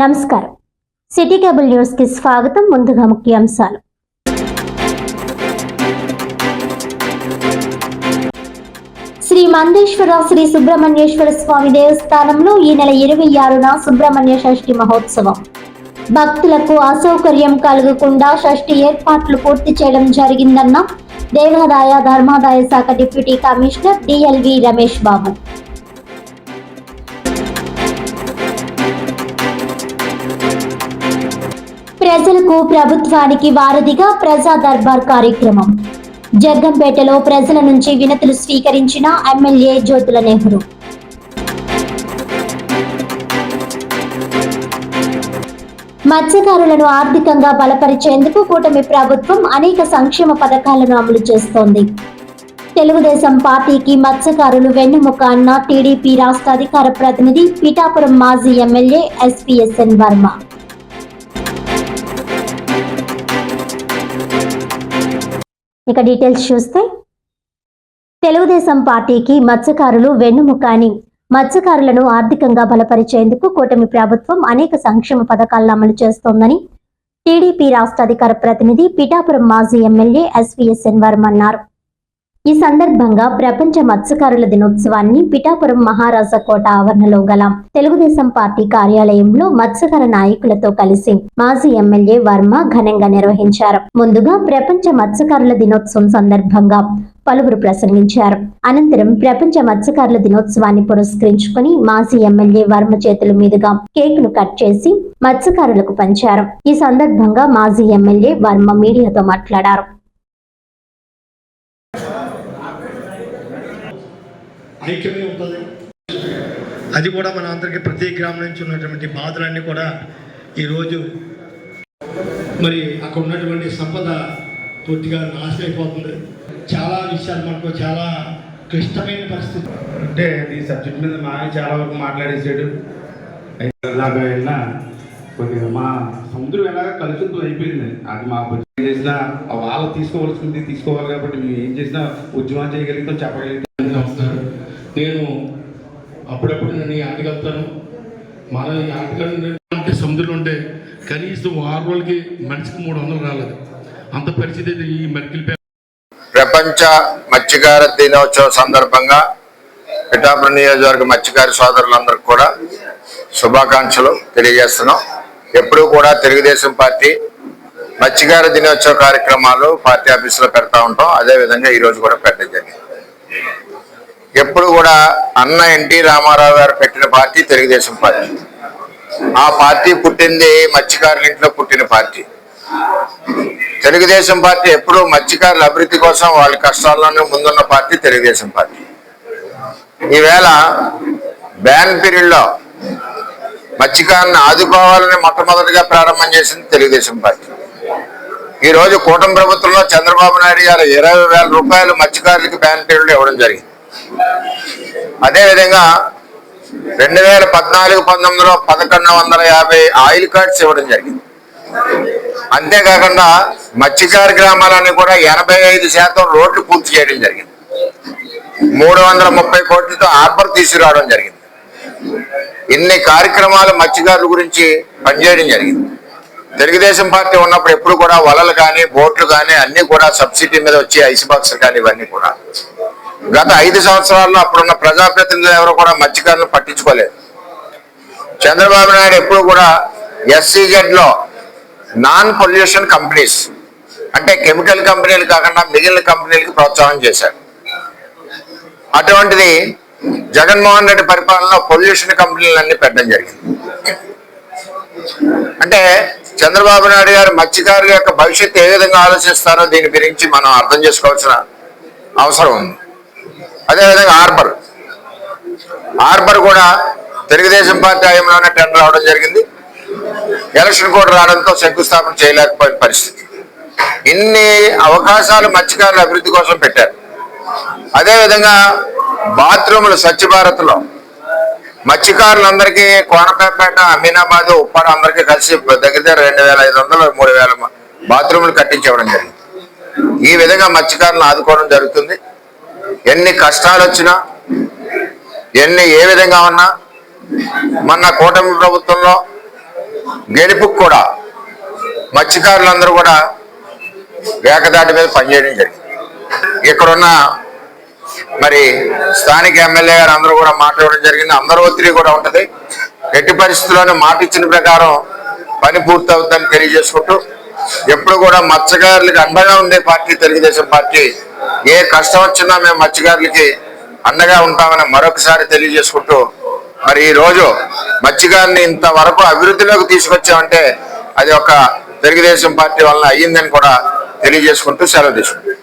నమస్కారం. City cable news కి స్వాగతం. ముందుగా ముఖ్యాంశాలు. శ్రీ మందేశ్వర శ్రీ సుబ్రహ్మణ్యేశ్వర స్వామి దేవస్థానంలో ఈ నెల 26న సుబ్రహ్మణ్య షష్ఠి మహోత్సవం. భక్తులకు అసౌకర్యం కలగకుండా షష్ఠి ఏర్పాట్లు పూర్తి చేయడం జరిగిందన్న దేవాదాయ ధర్మాదాయ శాఖ డిప్యూటీ కమిషనర్ డిఎల్వి రమేష్ బాబు. ప్రజలకు ప్రభుత్వానికి వారధిగా ప్రజా దర్బార్ కార్యక్రమం. జగ్గంపేటలో ప్రజల నుంచి వినతులు స్వీకరించిన ఎమ్మెల్యే జ్యోతుల నెహ్రూ. మత్స్యకారులను ఆర్థికంగా బలపరిచేందుకు కూటమి ప్రభుత్వం అనేక సంక్షేమ పథకాలను అమలు చేస్తోంది. తెలుగుదేశం పార్టీకి మత్స్యకారులు వెన్నెముక అన్న టీడీపీ రాష్ట్ర అధికార ప్రతినిధి పిఠాపురం మాజీ ఎమ్మెల్యే ఎస్పీఎస్ఎన్ వర్మ. ఇక డీటెయిల్స్ చూస్తే, తెలుగుదేశం పార్టీకి మత్స్యకారులు వెన్నుముక అని మత్స్యకారులను ఆర్థికంగా బలపరిచేందుకు కూటమి ప్రభుత్వం అనేక సంక్షేమ పథకాలను అమలు చేస్తోందని టీడీపీ రాష్ట్ర అధికార ప్రతినిధి పిఠాపురం మాజీ ఎమ్మెల్యే ఎస్వీఎస్ఎన్ వర్మ అన్నారు. ఈ సందర్భంగా ప్రపంచ మత్స్యకారుల దినోత్సవాన్ని పిఠాపురం మహారాజా కోట ఆవరణలో గల తెలుగుదేశం పార్టీ కార్యాలయంలో మత్స్యకార నాయకులతో కలిసి మాజీ ఎమ్మెల్యే వర్మ ఘనంగా నిర్వహించారు. ముందుగా ప్రపంచ మత్స్యకారుల దినోత్సవం సందర్భంగా పలువురు ప్రసంగించారు. అనంతరం ప్రపంచ మత్స్యకారుల దినోత్సవాన్ని పురస్కరించుకుని మాజీ ఎమ్మెల్యే వర్మ చేతుల మీదుగా కేక్ ను కట్ చేసి మత్స్యకారులకు పంచారు. ఈ సందర్భంగా మాజీ ఎమ్మెల్యే వర్మ మీడియాతో మాట్లాడారు. ఐక్యమే ఉంటుంది. అది కూడా మన అందరికీ ప్రతి గ్రామం నుంచి ఉన్నటువంటి బాధలన్నీ కూడా ఈరోజు మరి అక్కడ ఉన్నటువంటి సంపద పూర్తిగా నాశనం అయిపోతుంది. చాలా విషయాలు మనకు చాలా క్లిష్టమైన పరిస్థితి. అంటే ఈ సబ్జెక్ట్ మీద మా చాలా వరకు మాట్లాడేసాడు. ఇలాగా వెళ్ళినా కొద్దిగా మా సముద్రం ఎలాగా కలుషితం అయిపోయింది. అది మా చేసినా వాళ్ళు తీసుకోవాల్సింది తీసుకోవాలి కాబట్టి మేము ఏం చేసినా ఉద్యమం చేయగలుగుతాం, చెప్పగలుగుతాం. నేను అప్పుడప్పుడు నేను ఈ ఆటకెళ్తాను. మన ఈ ఆటగాడు అంటే సముద్రం ఉంటే కనీసం 6 రోజులకి మనిషికి 300 రాలేదు. అంత పరిస్థితి ఈ మెడికల్. ప్రపంచ మత్స్యకార దినోత్సవం సందర్భంగా పిఠాపురం నియోజకవర్గ మత్స్యకార సోదరులందరికీ కూడా శుభాకాంక్షలు తెలియజేస్తున్నాం. ఎప్పుడూ కూడా తెలుగుదేశం పార్టీ మత్స్యకార దినోత్సవ కార్యక్రమాలు పార్టీ ఆఫీసులో పెడతా ఉంటాం. అదేవిధంగా ఈరోజు కూడా పెట్టడం జరిగింది. ఎప్పుడు కూడా అన్న ఎన్టీ రామారావు గారు పెట్టిన పార్టీ తెలుగుదేశం పార్టీ. ఆ పార్టీ పుట్టింది మత్స్యకారుల ఇంట్లో పుట్టిన పార్టీ. తెలుగుదేశం పార్టీ ఎప్పుడు మత్స్యకారుల అభివృద్ధి కోసం వాళ్ళ కష్టాల్లోనే ముందున్న పార్టీ తెలుగుదేశం పార్టీ. ఈవేళ బ్యాన్ పీరియడ్లో మత్స్యకారులను ఆదుకోవాలని మొట్టమొదటిగా ప్రారంభం చేసింది తెలుగుదేశం పార్టీ. ఈరోజు కూటమి ప్రభుత్వంలో చంద్రబాబు నాయుడు గారు 20,000 రూపాయలు మత్స్యకారులకి బ్యాన్ పీరియడ్లో ఇవ్వడం జరిగింది. అదేవిధంగా 2014-19లో 1150 ఆయిల్ కార్డ్స్ ఇవ్వడం జరిగింది. అంతేకాకుండా మత్స్యకార గ్రామాలన్నీ కూడా 85% రోడ్లు పూర్తి చేయడం జరిగింది. 330 కోట్లతో హార్బర్ తీసుకురావడం జరిగింది. ఇన్ని కార్యక్రమాలు మత్స్యకారుల గురించి పనిచేయడం జరిగింది. తెలుగుదేశం పార్టీ ఉన్నప్పుడు ఎప్పుడు కూడా వలలు కానీ బోట్లు కానీ అన్ని కూడా సబ్సిడీ మీద వచ్చి ఐస్ బాక్సులు కానీ ఇవన్నీ కూడా గత 5 సంవత్సరాల్లో అప్పుడున్న ప్రజాప్రతినిధులు ఎవరు కూడా మత్స్యకారులను పట్టించుకోలేదు. చంద్రబాబు నాయుడు ఎప్పుడు కూడా SEZ లో నాన్ పొల్యూషన్ కంపెనీస్ అంటే కెమికల్ కంపెనీలు కాకుండా మిగిలిన కంపెనీలకు ప్రోత్సాహం చేశారు. అటువంటిది జగన్మోహన్ రెడ్డి పరిపాలనలో పొల్యూషన్ కంపెనీలన్నీ పెట్టడం జరిగింది. అంటే చంద్రబాబు నాయుడు గారు మత్స్యకారుల యొక్క భవిష్యత్తు ఏ విధంగా ఆలోచిస్తారో దీని గురించి మనం అర్థం చేసుకోవాల్సిన అవసరం ఉంది. అదేవిధంగా హార్బర్ కూడా తెలుగుదేశం పార్టీ హయాంలోనే టెండర్ రావడం జరిగింది. ఎలక్షన్ కోడ్ రావడంతో శంకుస్థాపన చేయలేకపోయిన పరిస్థితి. ఇన్ని అవకాశాలు మత్స్యకారుల అభివృద్ధి కోసం పెట్టారు. అదేవిధంగా బాత్రూములు స్వచ్ఛ భారత్లో మత్స్యకారులందరికీ కోనపేట, అమీనాబాద్, ఉప్పాడ అందరికీ కలిసి దగ్గర 2,500 3,000 బాత్రూములు కట్టించవడం జరిగింది. ఈ విధంగా మత్స్యకారులను ఆదుకోవడం జరుగుతుంది. ఎన్ని కష్టాలు వచ్చినా ఏ విధంగా ఉన్నా మొన్న కూటమి ప్రభుత్వంలో గెలుపుకు కూడా మత్స్యకారులందరూ కూడా ఏకదాటి మీద పనిచేయడం జరిగింది. ఇక్కడున్న మరి స్థానిక ఎమ్మెల్యే గారు అందరూ కూడా మాట్లాడడం జరిగింది. అందరూ ఒత్తిడి కూడా ఉంటది. ఎట్టి పరిస్థితుల్లోనే మాట ఇచ్చిన ప్రకారం పని పూర్తవుతుందని తెలియజేసుకుంటూ, ఎప్పుడు కూడా మత్స్యకారులకు అండగా ఉండే పార్టీ తెలుగుదేశం పార్టీ. ఏ కష్టం వచ్చినా మేము మత్స్యకారులకి అండగా ఉంటామని మరొకసారి తెలియజేసుకుంటూ, మరి ఈ రోజు మత్స్యకారుని ఇంతవరకు అభివృద్ధిలోకి తీసుకొచ్చామంటే అది ఒక తెలుగుదేశం పార్టీ వలన అయ్యిందని కూడా తెలియజేసుకుంటూ సెలవు తీసుకుంటాం.